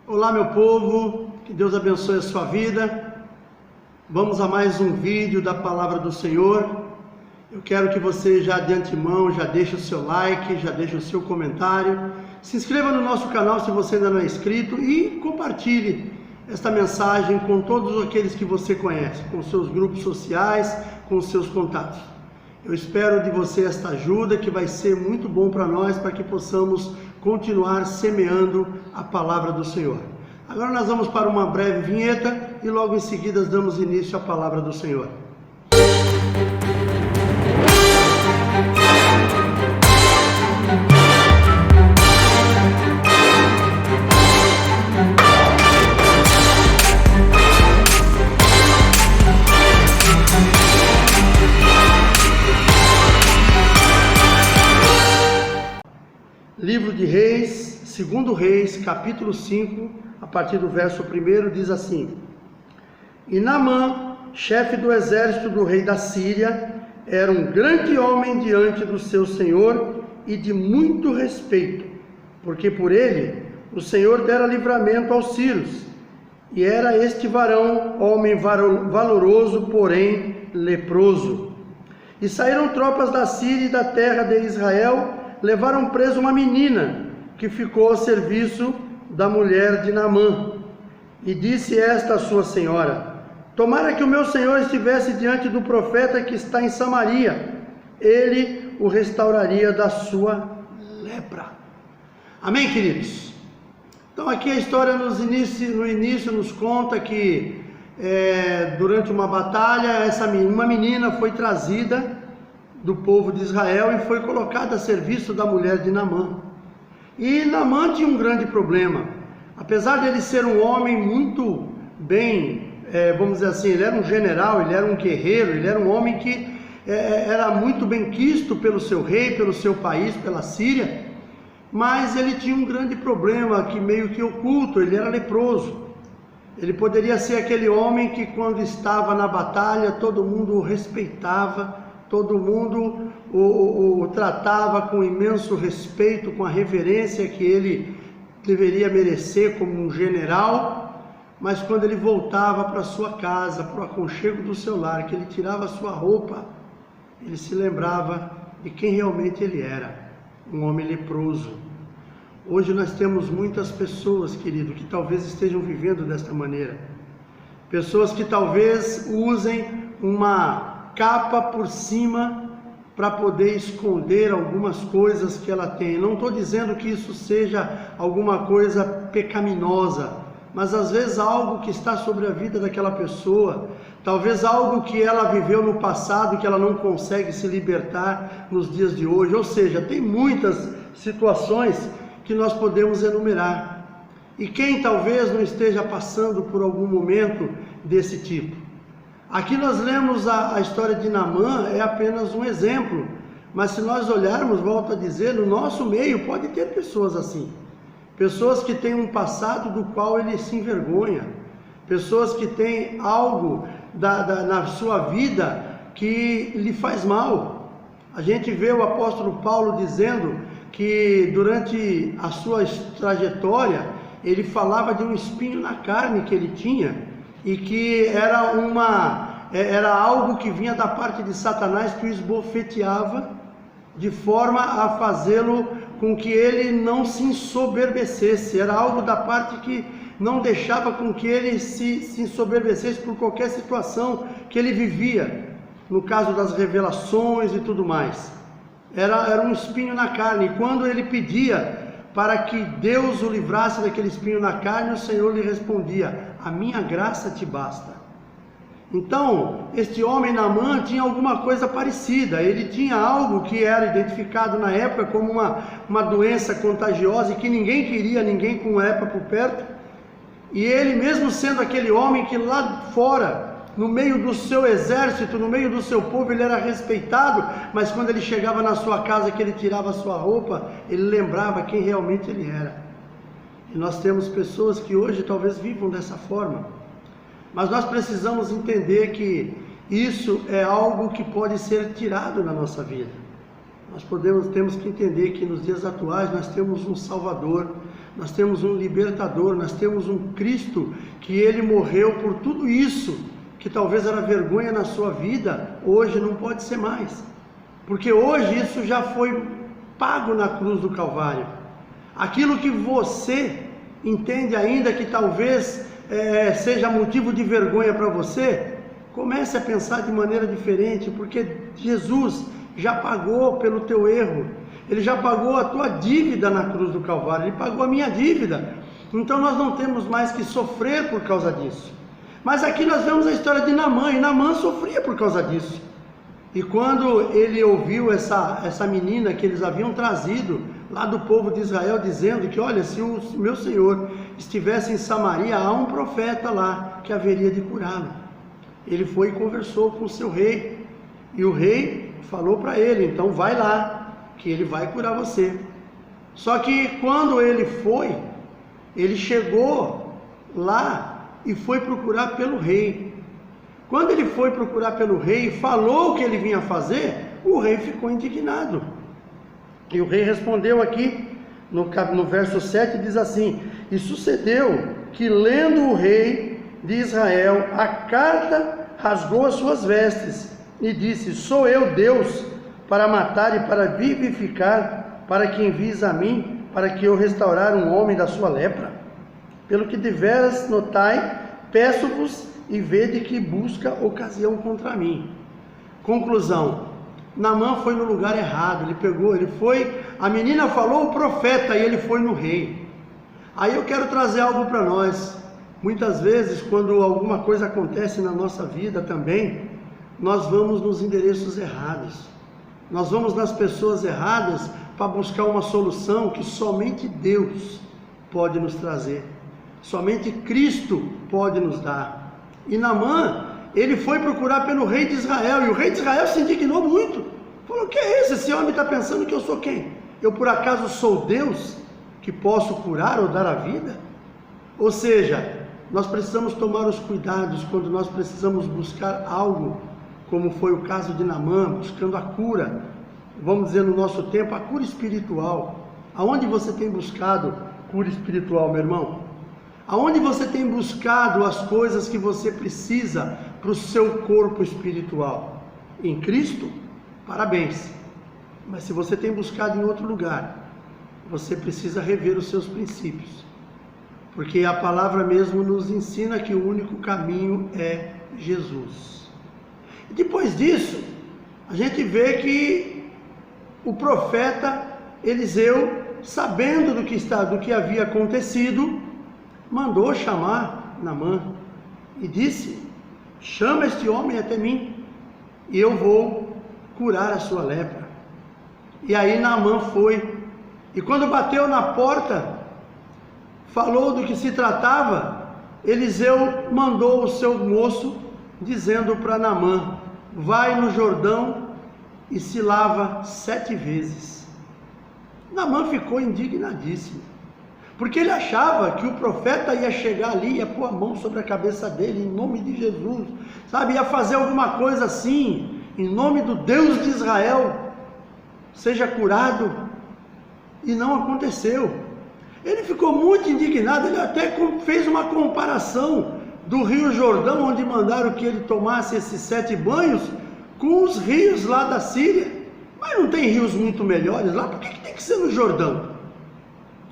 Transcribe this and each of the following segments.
Olá, meu povo, que Deus abençoe a sua vida. Vamos a mais um vídeo da Palavra do Senhor. Eu quero que você já de antemão, já deixe o seu like, já deixe o seu comentário. Se inscreva no nosso canal se você ainda não é inscrito e compartilhe esta mensagem com todos aqueles que você conhece, com seus grupos sociais, com seus contatos. Eu espero de você esta ajuda que vai ser muito bom para nós, para que possamos continuar semeando a palavra do Senhor. Agora nós vamos para uma breve vinheta e logo em seguida damos início à palavra do Senhor. Livro de Reis, 2 Reis, capítulo 5, a partir do verso 1, diz assim: E Naamã, chefe do exército do rei da Síria, era um grande homem diante do seu senhor e de muito respeito, porque por ele o Senhor dera livramento aos sírios. E era este varão, homem valoroso, porém leproso. E saíram tropas da Síria e da terra de Israel, levaram preso uma menina que ficou ao serviço da mulher de Naamã. E disse esta a sua senhora: Tomara que o meu senhor estivesse diante do profeta que está em Samaria, ele o restauraria da sua lepra. Amém, queridos? Então aqui a história no início nos conta que durante uma batalha, uma menina foi trazida do povo de Israel e foi colocada a serviço da mulher de Naamã. E Naamã tinha um grande problema. Apesar de ele ser um homem muito bem, vamos dizer assim, ele era um general, ele era um guerreiro, ele era um homem que era muito bem quisto pelo seu rei, pelo seu país, pela Síria, mas ele tinha um grande problema que meio que oculto, ele era leproso. Ele poderia ser aquele homem que quando estava na batalha todo mundo o respeitava, todo mundo o tratava com imenso respeito, com a reverência que ele deveria merecer como um general, mas quando ele voltava para sua casa, para o aconchego do seu lar, que ele tirava a sua roupa, ele se lembrava de quem realmente ele era, um homem leproso. Hoje nós temos muitas pessoas, querido, que talvez estejam vivendo desta maneira. Pessoas que talvez usem uma capa por cima para poder esconder algumas coisas que ela tem. Não estou dizendo que isso seja alguma coisa pecaminosa, mas às vezes algo que está sobre a vida daquela pessoa, talvez algo que ela viveu no passado que ela não consegue se libertar nos dias de hoje. Ou seja, tem muitas situações que nós podemos enumerar. E quem talvez não esteja passando por algum momento desse tipo? Aqui nós lemos a história de Naamã, é apenas um exemplo, mas se nós olharmos, volto a dizer, no nosso meio pode ter pessoas assim, pessoas que têm um passado do qual ele se envergonha, pessoas que têm algo na sua vida que lhe faz mal. A gente vê o apóstolo Paulo dizendo que durante a sua trajetória, ele falava de um espinho na carne que ele tinha, e que era algo que vinha da parte de Satanás, que o esbofeteava de forma a fazê-lo com que ele não se ensoberbecesse. Era algo da parte que não deixava com que ele se ensoberbecesse por qualquer situação que ele vivia, no caso das revelações e tudo mais. Era um espinho na carne, e quando ele pedia para que Deus o livrasse daquele espinho na carne, o Senhor lhe respondia: a minha graça te basta. Então, este homem Naamã tinha alguma coisa parecida. Ele tinha algo que era identificado na época como uma doença contagiosa e que ninguém queria, ninguém com lepra por perto. E ele, mesmo sendo aquele homem que lá fora, no meio do seu exército, no meio do seu povo, ele era respeitado, mas quando ele chegava na sua casa, que ele tirava a sua roupa, ele lembrava quem realmente ele era. E nós temos pessoas que hoje talvez vivam dessa forma, mas nós precisamos entender que isso é algo que pode ser tirado na nossa vida. Nós temos que entender que nos dias atuais nós temos um Salvador, nós temos um libertador, nós temos um Cristo que ele morreu por tudo isso, que talvez era vergonha na sua vida, hoje não pode ser mais. Porque hoje isso já foi pago na cruz do Calvário. Aquilo que você entende ainda que talvez seja motivo de vergonha para você, comece a pensar de maneira diferente, porque Jesus já pagou pelo teu erro. Ele já pagou a tua dívida na cruz do Calvário, ele pagou a minha dívida. Então nós não temos mais que sofrer por causa disso. Mas aqui nós vemos a história de Naamã, e Naamã sofria por causa disso. E quando ele ouviu essa menina que eles haviam trazido lá do povo de Israel, dizendo que, olha, se o meu Senhor estivesse em Samaria, há um profeta lá que haveria de curá-lo. Ele foi e conversou com o seu rei, e o rei falou para ele, então vai lá, que ele vai curar você. Só que quando ele foi, ele chegou lá e foi procurar pelo rei. Quando ele foi procurar pelo rei e falou o que ele vinha fazer, o rei ficou indignado. E o rei respondeu aqui, no verso 7, diz assim: e sucedeu que, lendo o rei de Israel a carta, rasgou as suas vestes e disse: sou eu Deus para matar e para vivificar, para que envies a mim, para que eu restaurar um homem da sua lepra? Pelo que deveras notai, peço-vos e vede que busca ocasião contra mim. Conclusão: Naamã foi no lugar errado. A menina falou o profeta e ele foi no rei. Aí eu quero trazer algo para nós. Muitas vezes, quando alguma coisa acontece na nossa vida também, nós vamos nos endereços errados. Nós vamos nas pessoas erradas para buscar uma solução que somente Deus pode nos trazer. Somente Cristo pode nos dar. E Naamã, ele foi procurar pelo rei de Israel, e o rei de Israel se indignou muito. Falou: que é isso? Esse homem está pensando que eu sou quem? Eu por acaso sou Deus que posso curar ou dar a vida? Ou seja, nós precisamos tomar os cuidados quando nós precisamos buscar algo, como foi o caso de Naamã, buscando a cura, vamos dizer no nosso tempo, a cura espiritual. Aonde você tem buscado cura espiritual, meu irmão? Aonde você tem buscado as coisas que você precisa para o seu corpo espiritual? Em Cristo? Parabéns. Mas se você tem buscado em outro lugar, você precisa rever os seus princípios. Porque a palavra mesmo nos ensina que o único caminho é Jesus. E depois disso, a gente vê que o profeta Eliseu, sabendo do que havia acontecido, mandou chamar Naamã e disse: chama este homem até mim e eu vou curar a sua lepra. E aí Naamã foi, e quando bateu na porta, falou do que se tratava. Eliseu mandou o seu moço, dizendo para Naamã: vai no Jordão e se lava 7 vezes. Naamã ficou indignadíssimo, porque ele achava que o profeta ia chegar ali, ia pôr a mão sobre a cabeça dele, em nome de Jesus, sabe, ia fazer alguma coisa assim, em nome do Deus de Israel, seja curado, e não aconteceu. Ele ficou muito indignado, ele até fez uma comparação do rio Jordão, onde mandaram que ele tomasse esses 7 banhos, com os rios lá da Síria. Mas não tem rios muito melhores lá, por que tem que ser no Jordão?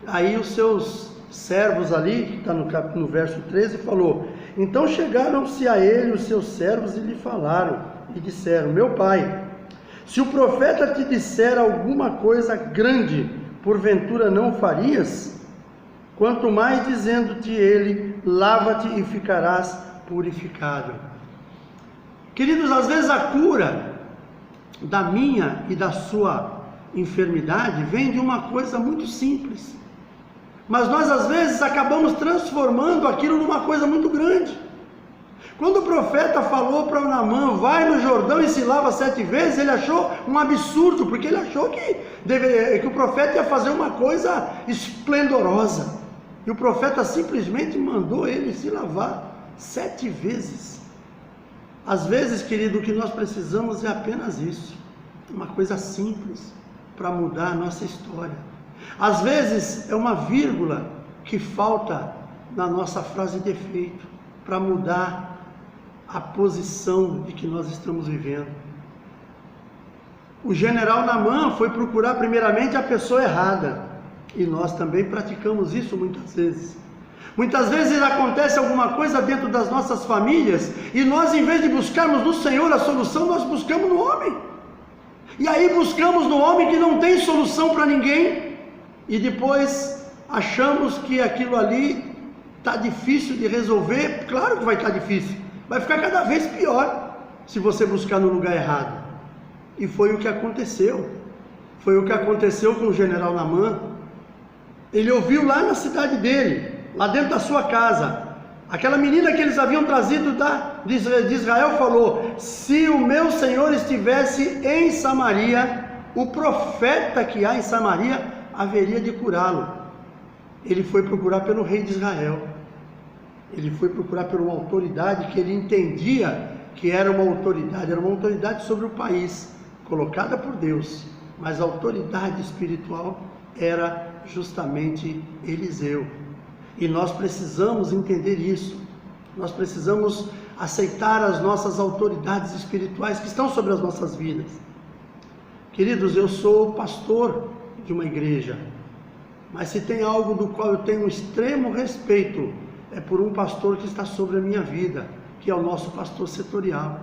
Aí os seus servos ali, que está no verso 13, falou: então chegaram-se a ele os seus servos e lhe falaram, e disseram: meu pai, se o profeta te disser alguma coisa grande, porventura não farias? Quanto mais dizendo-te ele: lava-te e ficarás purificado. Queridos, às vezes a cura da minha e da sua enfermidade vem de uma coisa muito simples. Mas nós às vezes acabamos transformando aquilo numa coisa muito grande. Quando o profeta falou para Naamã: vai no Jordão e se lava 7 vezes, ele achou um absurdo, porque ele achou que o profeta ia fazer uma coisa esplendorosa. E o profeta simplesmente mandou ele se lavar 7 vezes. Às vezes, querido, o que nós precisamos é apenas isso, uma coisa simples para mudar a nossa história. Às vezes é uma vírgula que falta na nossa frase de efeito para mudar a posição de que nós estamos vivendo. O general Naamã foi procurar primeiramente a pessoa errada, e nós também praticamos isso muitas vezes. Muitas vezes acontece alguma coisa dentro das nossas famílias, e nós, em vez de buscarmos no Senhor a solução, nós buscamos no homem. E aí buscamos no homem que não tem solução para ninguém, e depois achamos que aquilo ali está difícil de resolver. Claro que vai estar difícil, vai ficar cada vez pior se você buscar no lugar errado. E foi o que aconteceu. Foi o que aconteceu com o general Naamã. Ele ouviu lá na cidade dele, lá dentro da sua casa, aquela menina que eles haviam trazido de Israel falou: se o meu Senhor estivesse em Samaria, o profeta que há em Samaria haveria de curá-lo. Ele foi procurar pelo rei de Israel. Ele foi procurar por uma autoridade que ele entendia que era uma autoridade sobre o país, colocada por Deus, mas a autoridade espiritual era justamente Eliseu. E nós precisamos entender isso. Nós precisamos aceitar as nossas autoridades espirituais que estão sobre as nossas vidas. Queridos, eu sou pastor de uma igreja, mas se tem algo do qual eu tenho um extremo respeito, é por um pastor que está sobre a minha vida, que é o nosso pastor setorial.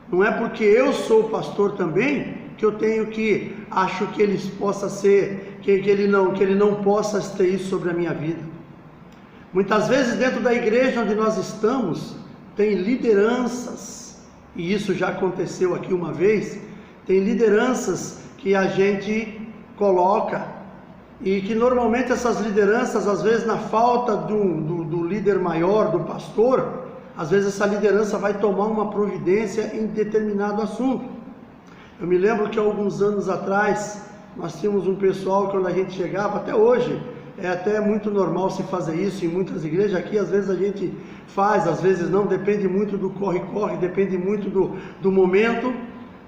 Não é porque eu sou pastor também que eu tenho que, acho que ele possa ser, que ele não possa ter isso sobre a minha vida. Muitas vezes dentro da igreja onde nós estamos, tem lideranças, e isso já aconteceu aqui uma vez, tem lideranças que a gente coloca, e que normalmente essas lideranças, às vezes na falta do líder maior, do pastor, às vezes essa liderança vai tomar uma providência em determinado assunto. Eu me lembro que há alguns anos atrás, nós tínhamos um pessoal que quando a gente chegava, até hoje, é até muito normal se fazer isso em muitas igrejas. Aqui às vezes a gente faz, às vezes não, depende muito do corre-corre, depende muito do momento.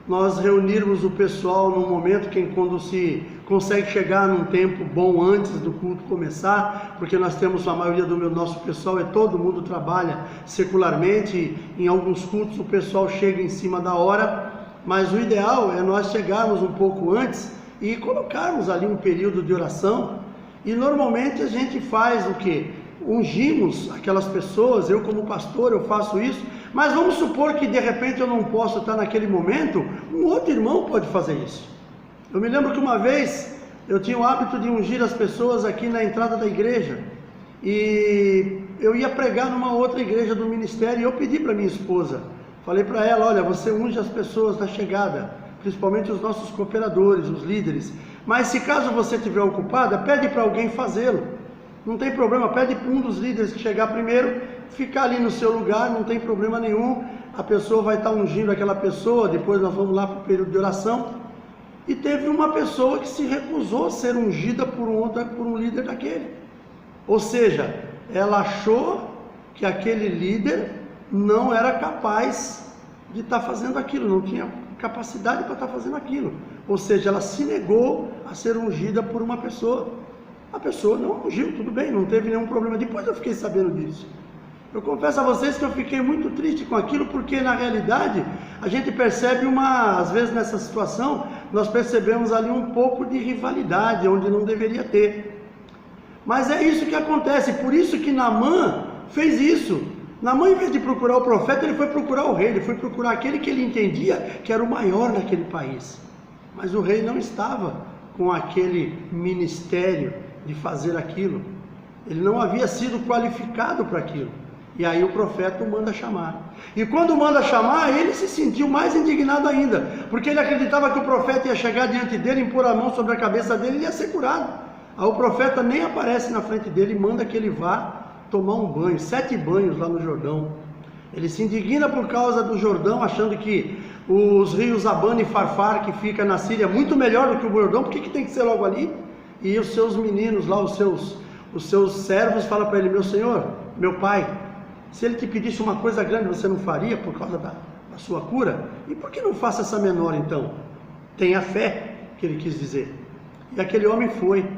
Nós reunirmos o pessoal num momento quando se consegue chegar num tempo bom antes do culto começar, porque nós temos, a maioria do nosso pessoal, todo mundo trabalha secularmente, em alguns cultos o pessoal chega em cima da hora, mas o ideal é nós chegarmos um pouco antes e colocarmos ali um período de oração. E normalmente a gente faz o quê? Ungimos aquelas pessoas. Eu como pastor eu faço isso, mas vamos supor que de repente eu não posso estar naquele momento, um outro irmão pode fazer isso. Eu me lembro que uma vez eu tinha o hábito de ungir as pessoas aqui na entrada da igreja, e eu ia pregar numa outra igreja do ministério, e eu pedi para minha esposa, falei para ela: olha, você unge as pessoas na chegada, principalmente os nossos cooperadores, os líderes, mas se caso você estiver ocupada, pede para alguém fazê-lo, não tem problema, pede para um dos líderes que chegar primeiro, ficar ali no seu lugar, não tem problema nenhum, a pessoa vai estar ungindo aquela pessoa, depois nós vamos lá para o período de oração. E teve uma pessoa que se recusou a ser ungida por um líder daquele, ou seja, ela achou que aquele líder não era capaz de estar fazendo aquilo, não tinha capacidade para estar fazendo aquilo, ou seja, ela se negou a ser ungida por uma pessoa. A pessoa não ungiu, tudo bem, não teve nenhum problema. Depois eu fiquei sabendo disso. Eu confesso a vocês que eu fiquei muito triste com aquilo, porque na realidade a gente percebe às vezes nessa situação, nós percebemos ali um pouco de rivalidade, onde não deveria ter. Mas é isso que acontece, por isso que Naamã fez isso. Naamã, em vez de procurar o profeta, ele foi procurar o rei, ele foi procurar aquele que ele entendia que era o maior naquele país. Mas o rei não estava com aquele ministério de fazer aquilo, ele não havia sido qualificado para aquilo. E aí o profeta o manda chamar, e quando manda chamar, ele se sentiu mais indignado ainda, porque ele acreditava que o profeta ia chegar diante dele, impor a mão sobre a cabeça dele e ia ser curado. Aí o profeta nem aparece na frente dele e manda que ele vá tomar um banho, 7 banhos lá no Jordão. Ele se indigna por causa do Jordão, achando que os rios Abana e Farfar, que fica na Síria, muito melhor do que o Jordão, por que tem que ser logo ali? E os seus meninos lá, os seus servos falam para ele: meu senhor, meu pai, se ele te pedisse uma coisa grande, você não faria por causa da sua cura? E por que não faça essa menor então? Tenha fé, que ele quis dizer. E aquele homem foi.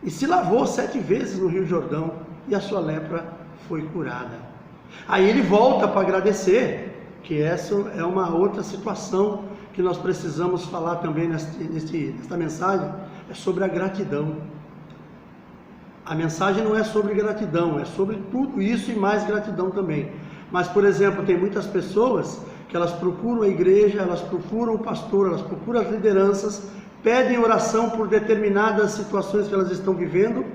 e se lavou 7 vezes no Rio Jordão, e a sua lepra foi curada. Aí ele volta para agradecer, que essa é uma outra situação que nós precisamos falar também nesta mensagem, é sobre a gratidão. A mensagem não é sobre gratidão, é sobre tudo isso e mais gratidão também. Mas, por exemplo, tem muitas pessoas que elas procuram a igreja, elas procuram o pastor, elas procuram as lideranças, pedem oração por determinadas situações que elas estão vivendo,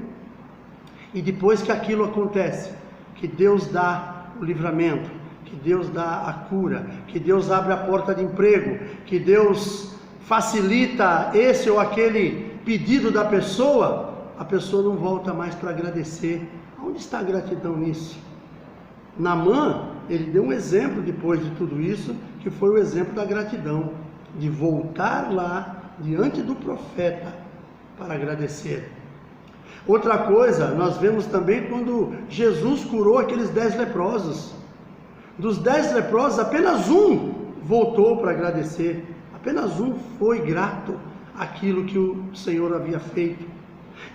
e depois que aquilo acontece, que Deus dá o livramento, que Deus dá a cura, que Deus abre a porta de emprego, que Deus facilita esse ou aquele pedido da pessoa, a pessoa não volta mais para agradecer. Onde está a gratidão nisso? Naamã, ele deu um exemplo depois de tudo isso, que foi o exemplo da gratidão, de voltar lá diante do profeta para agradecer. Outra coisa, nós vemos também quando Jesus curou aqueles 10 leprosos. Dos 10 leprosos, apenas um voltou para agradecer, apenas um foi grato àquilo que o Senhor havia feito.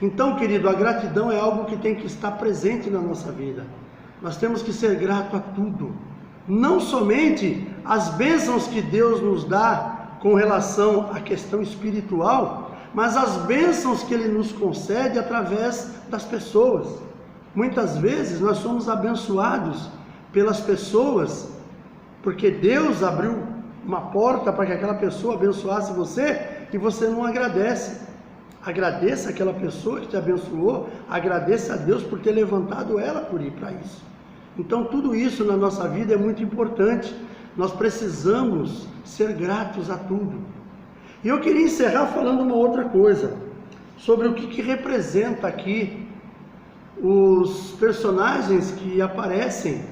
Então, querido, a gratidão é algo que tem que estar presente na nossa vida. Nós temos que ser grato a tudo, não somente as bênçãos que Deus nos dá com relação à questão espiritual, mas as bênçãos que Ele nos concede através das pessoas. Muitas vezes nós somos abençoados pelas pessoas, porque Deus abriu uma porta para que aquela pessoa abençoasse você, e você não agradece. Agradeça aquela pessoa que te abençoou, agradeça a Deus por ter levantado ela por ir para isso. Então tudo isso na nossa vida é muito importante, nós precisamos ser gratos a tudo. E eu queria encerrar falando uma outra coisa, sobre o que representa aqui os personagens que aparecem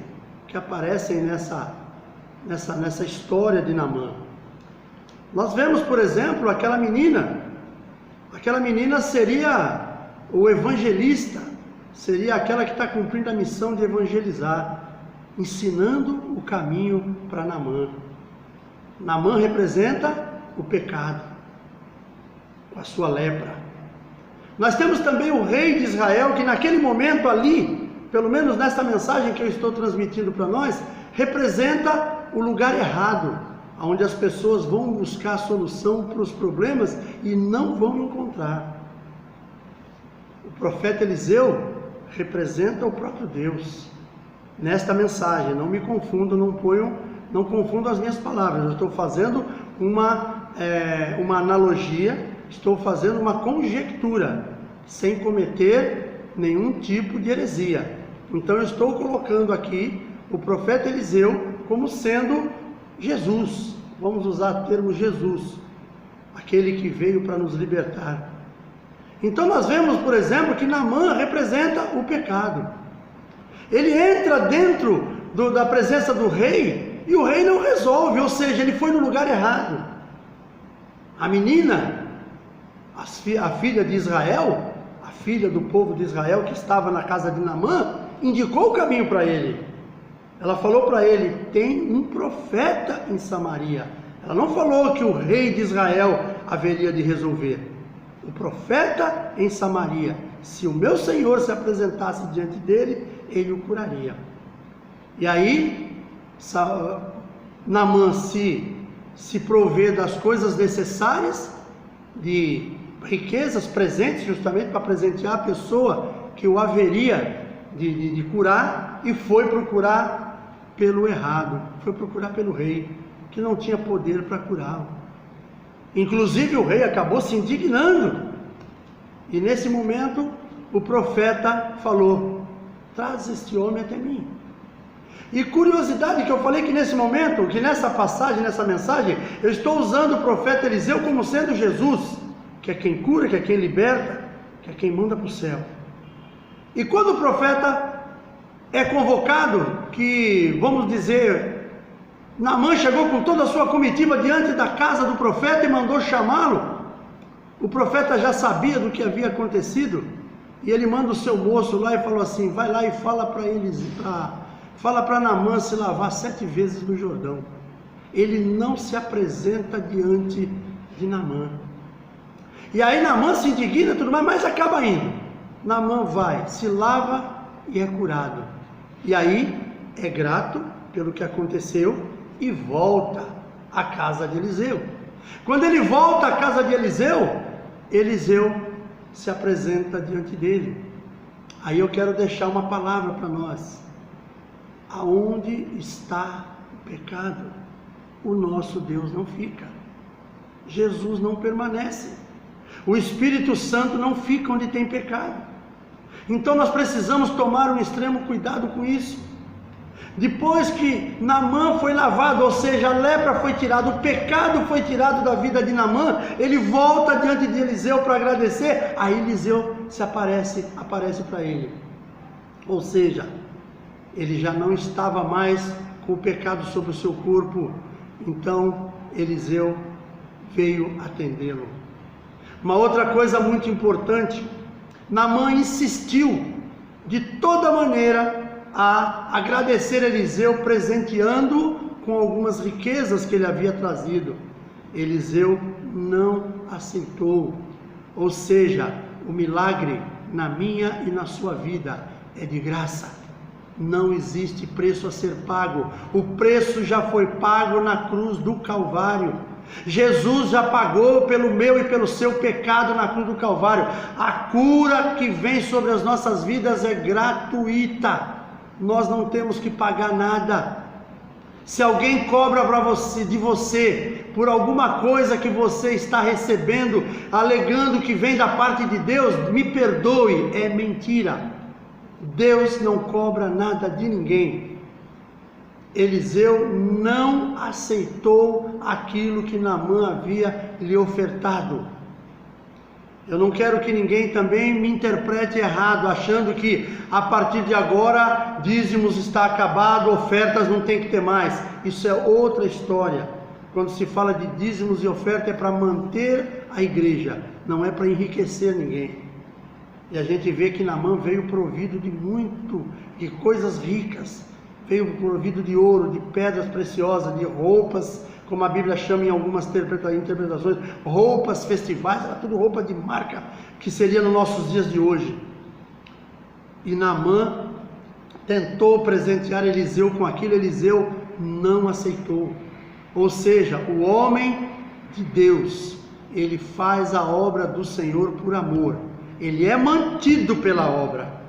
nessa história de Naamã. Nós vemos, por exemplo, aquela menina seria o evangelista, seria aquela que está cumprindo a missão de evangelizar, ensinando o caminho para Naamã. Naamã representa o pecado, com a sua lepra. Nós temos também o rei de Israel, que naquele momento ali, pelo menos nessa mensagem que eu estou transmitindo para nós, representa o lugar errado, onde as pessoas vão buscar a solução para os problemas e não vão encontrar. O profeta Eliseu representa o próprio Deus. Nesta mensagem, não me confundam, não confundam as minhas palavras, eu estou fazendo uma analogia, estou fazendo uma conjectura, sem cometer nenhum tipo de heresia. Então eu estou colocando aqui o profeta Eliseu como sendo Jesus, vamos usar o termo Jesus, aquele que veio para nos libertar. Então nós vemos, por exemplo, que Naamã representa o pecado. Ele entra dentro da presença do rei e o rei não resolve, ou seja, ele foi no lugar errado. A menina, a filha de Israel, a filha do povo de Israel que estava na casa de Naamã, indicou o caminho para ele. Ela falou para ele: tem um profeta em Samaria. Ela não falou que o rei de Israel haveria de resolver. O profeta em Samaria, se o meu Senhor se apresentasse diante dele, ele o curaria. E aí, Naamã se provê das coisas necessárias, de riquezas presentes, justamente para presentear a pessoa que o haveria de curar, e foi procurar pelo errado, foi procurar pelo rei, que não tinha poder para curá-lo. Inclusive o rei acabou se indignando, e nesse momento o profeta falou: traz este homem até mim. E curiosidade que eu falei que nesse momento, que nessa passagem, nessa mensagem, eu estou usando o profeta Eliseu como sendo Jesus, que é quem cura, que é quem liberta, que é quem manda para o céu. E quando o profeta é convocado, que vamos dizer, Naamã chegou com toda a sua comitiva diante da casa do profeta e mandou chamá-lo. O profeta já sabia do que havia acontecido, e ele manda o seu moço lá e falou assim: vai lá e fala para eles, fala para Naamã se lavar 7 vezes no Jordão. Ele não se apresenta diante de Naamã. E aí Naamã se indigna, tudo mais, mas acaba indo. Naamã vai, se lava e é curado. E aí é grato pelo que aconteceu e volta à casa de Eliseu. Quando ele volta à casa de Eliseu, Eliseu se apresenta diante dele. Aí eu quero deixar uma palavra para nós. Aonde está o pecado, o nosso Deus não fica. Jesus não permanece. O Espírito Santo não fica onde tem pecado. Então nós precisamos tomar um extremo cuidado com isso. Depois que Naamã foi lavado, ou seja, a lepra foi tirada, o pecado foi tirado da vida de Naamã, ele volta diante de Eliseu para agradecer. Aí Eliseu aparece para ele. Ou seja, ele já não estava mais com o pecado sobre o seu corpo. Então Eliseu veio atendê-lo. Uma outra coisa muito importante, Naamã insistiu de toda maneira a agradecer Eliseu, presenteando com algumas riquezas que ele havia trazido. Eliseu não aceitou. Ou seja, o milagre na minha e na sua vida é de graça. Não existe preço a ser pago. O preço já foi pago na cruz do Calvário. Jesus já pagou pelo meu e pelo seu pecado na cruz do Calvário. A cura que vem sobre as nossas vidas é gratuita. Nós não temos que pagar nada. Se alguém cobra de você por alguma coisa que você está recebendo, alegando que vem da parte de Deus, me perdoe, é mentira. Deus não cobra nada de ninguém. Eliseu não aceitou aquilo que Naamã havia lhe ofertado. Eu não quero que ninguém também me interprete errado, achando que a partir de agora dízimos está acabado, ofertas não tem que ter mais. Isso é outra história. Quando se fala de dízimos e oferta é para manter a igreja, não é para enriquecer ninguém. E a gente vê que Naamã veio provido de coisas ricas, veio provido de ouro, de pedras preciosas, de roupas, como a Bíblia chama em algumas interpretações, roupas festivais, era tudo roupa de marca, que seria nos nossos dias de hoje. E Naamã tentou presentear Eliseu com aquilo, Eliseu não aceitou. Ou seja, o homem de Deus, ele faz a obra do Senhor por amor, ele é mantido pela obra,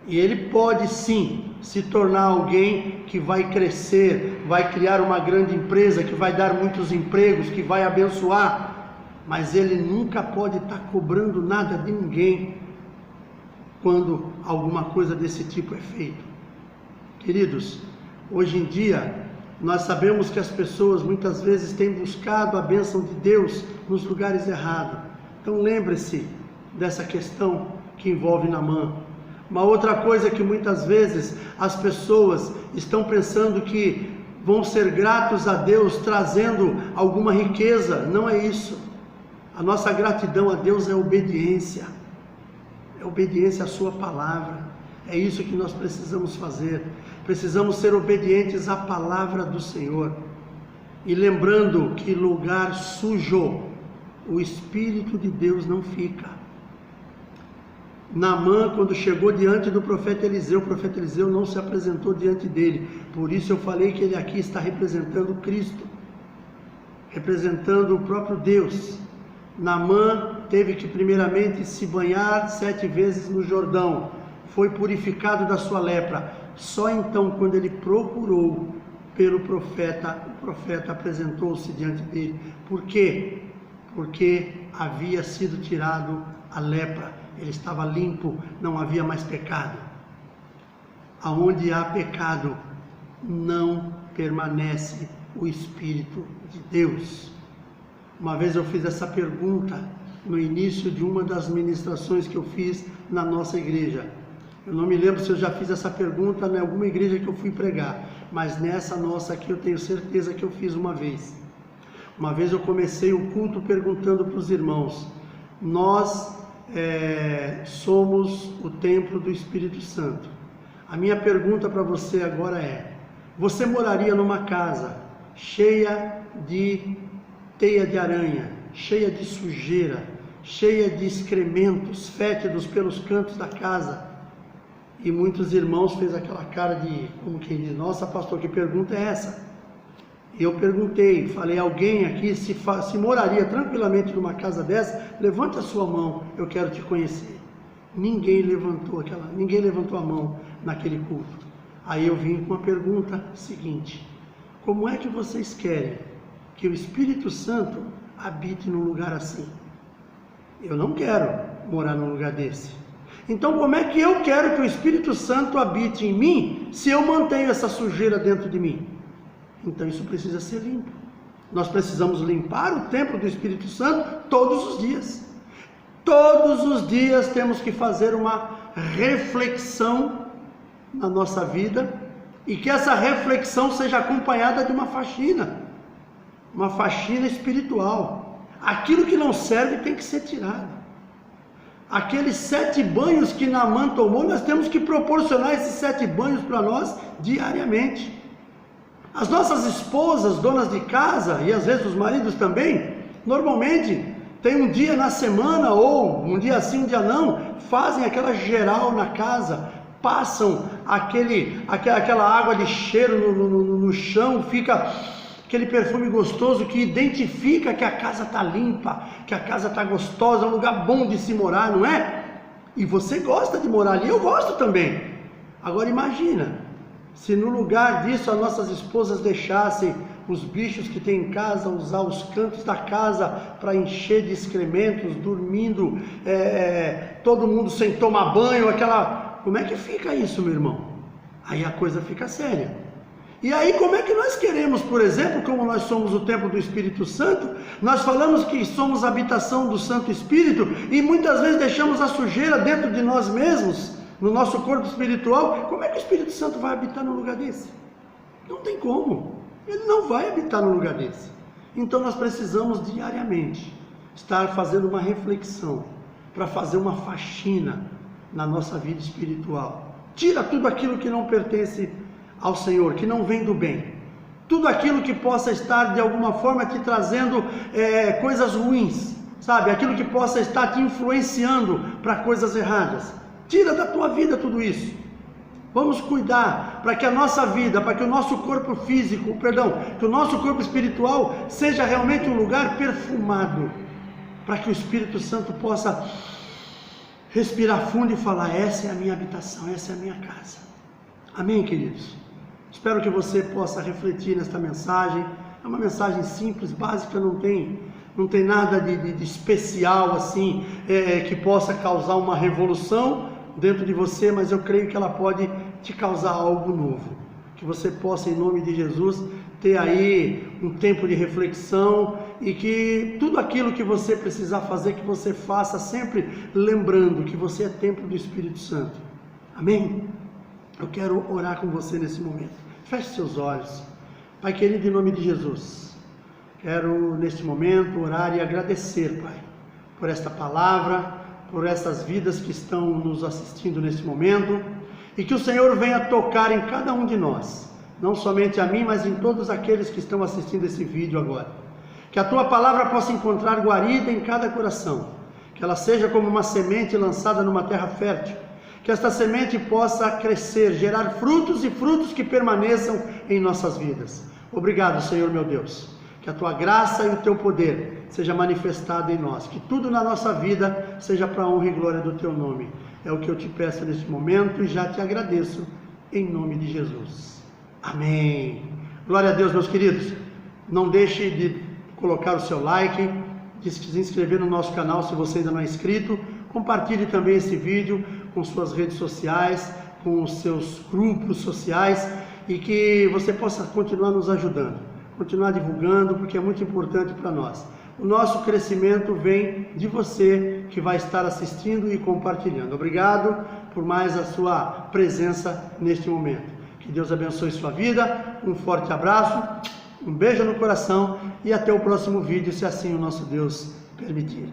e ele pode sim se tornar alguém que vai crescer, vai criar uma grande empresa, que vai dar muitos empregos, que vai abençoar, mas ele nunca pode estar cobrando nada de ninguém quando alguma coisa desse tipo é feita. Queridos, hoje em dia nós sabemos que as pessoas muitas vezes têm buscado a bênção de Deus nos lugares errados. Então lembre-se dessa questão que envolve Naamã. Uma outra coisa que muitas vezes as pessoas estão pensando que vão ser gratos a Deus trazendo alguma riqueza. Não é isso. A nossa gratidão a Deus é obediência. É obediência à sua palavra. É isso que nós precisamos fazer. Precisamos ser obedientes à palavra do Senhor. E lembrando que lugar sujo, o Espírito de Deus não fica. Naamã, quando chegou diante do profeta Eliseu, o profeta Eliseu não se apresentou diante dele. Por isso eu falei que ele aqui está representando Cristo, representando o próprio Deus. Naamã teve que primeiramente se banhar 7 vezes no Jordão, foi purificado da sua lepra. Só então, quando ele procurou pelo profeta, o profeta apresentou-se diante dele. Por quê? Porque havia sido tirado a lepra. Ele estava limpo, não havia mais pecado. Aonde há pecado, não permanece o Espírito de Deus. Uma vez eu fiz essa pergunta no início de uma das ministrações que eu fiz na nossa igreja. Eu não me lembro se eu já fiz essa pergunta em alguma igreja que eu fui pregar, mas nessa nossa aqui eu tenho certeza que eu fiz uma vez. Uma vez eu comecei o culto perguntando para os irmãos: nós somos o templo do Espírito Santo. A minha pergunta para você agora é: você moraria numa casa cheia de teia de aranha, cheia de sujeira, cheia de excrementos fétidos pelos cantos da casa. E muitos irmãos fez aquela cara de, como quem diz, nossa pastor, que pergunta é essa? E eu perguntei, falei, alguém aqui se moraria tranquilamente numa casa dessa? Levanta a sua mão, eu quero te conhecer. Ninguém levantou a mão naquele culto. Aí eu vim com a pergunta seguinte: como é que vocês querem que o Espírito Santo habite num lugar assim? Eu não quero morar num lugar desse. Então como é que eu quero que o Espírito Santo habite em mim se eu mantenho essa sujeira dentro de mim? Então isso precisa ser limpo. Nós precisamos limpar o templo do Espírito Santo todos os dias. Todos os dias temos que fazer uma reflexão na nossa vida, e que essa reflexão seja acompanhada de uma faxina espiritual. Aquilo que não serve tem que ser tirado. Aqueles 7 banhos que Naamã tomou, nós temos que proporcionar esses 7 banhos para nós diariamente. As nossas esposas, donas de casa, e às vezes os maridos também, normalmente tem um dia na semana, ou um dia sim, um dia não, fazem aquela geral na casa, passam aquela água de cheiro no chão, fica aquele perfume gostoso que identifica que a casa está limpa, que a casa está gostosa, é um lugar bom de se morar, não é? E você gosta de morar ali, eu gosto também. Agora imagina, se no lugar disso as nossas esposas deixassem os bichos que tem em casa usar os cantos da casa para encher de excrementos, dormindo, todo mundo sem tomar banho, como é que fica isso, meu irmão? Aí a coisa fica séria. E aí como é que nós queremos, por exemplo, como nós somos o templo do Espírito Santo, nós falamos que somos a habitação do Santo Espírito, e muitas vezes deixamos a sujeira dentro de nós mesmos, no nosso corpo espiritual. Como é que o Espírito Santo vai habitar num lugar desse? Não tem como. Ele não vai habitar num lugar desse. Então nós precisamos diariamente estar fazendo uma reflexão, para fazer uma faxina na nossa vida espiritual. Tira tudo aquilo que não pertence ao Senhor, que não vem do bem. Tudo aquilo que possa estar de alguma forma te trazendo coisas ruins, sabe? Aquilo que possa estar te influenciando para coisas erradas. Tira da tua vida tudo isso. Vamos cuidar para que a nossa vida, para que o nosso corpo físico, que o nosso corpo espiritual seja realmente um lugar perfumado, para que o Espírito Santo possa respirar fundo e falar: essa é a minha habitação, essa é a minha casa. Amém, queridos? Espero que você possa refletir nesta mensagem. É uma mensagem simples, básica, não tem nada de especial assim, que possa causar uma revolução dentro de você, mas eu creio que ela pode te causar algo novo. Que você possa, em nome de Jesus, ter aí um tempo de reflexão, e que tudo aquilo que você precisar fazer, que você faça sempre lembrando que você é templo do Espírito Santo. Amém? Eu quero orar com você nesse momento. Feche seus olhos. Pai querido, em nome de Jesus, quero neste momento orar e agradecer, Pai, por esta palavra, por essas vidas que estão nos assistindo nesse momento, e que o Senhor venha tocar em cada um de nós, não somente a mim, mas em todos aqueles que estão assistindo esse vídeo agora. Que a Tua palavra possa encontrar guarida em cada coração, que ela seja como uma semente lançada numa terra fértil, que esta semente possa crescer, gerar frutos, e frutos que permaneçam em nossas vidas. Obrigado, Senhor meu Deus. Que a Tua graça e o Teu poder seja manifestado em nós, que tudo na nossa vida seja para a honra e glória do Teu nome. É o que eu te peço neste momento, e já te agradeço, em nome de Jesus. Amém. Glória a Deus, meus queridos. Não deixe de colocar o seu like, de se inscrever no nosso canal se você ainda não é inscrito. Compartilhe também esse vídeo com suas redes sociais, com os seus grupos sociais, e que você possa continuar nos ajudando, continuar divulgando, porque é muito importante para nós. O nosso crescimento vem de você que vai estar assistindo e compartilhando. Obrigado por mais a sua presença neste momento. Que Deus abençoe sua vida, um forte abraço, um beijo no coração, e até o próximo vídeo, se assim o nosso Deus permitir.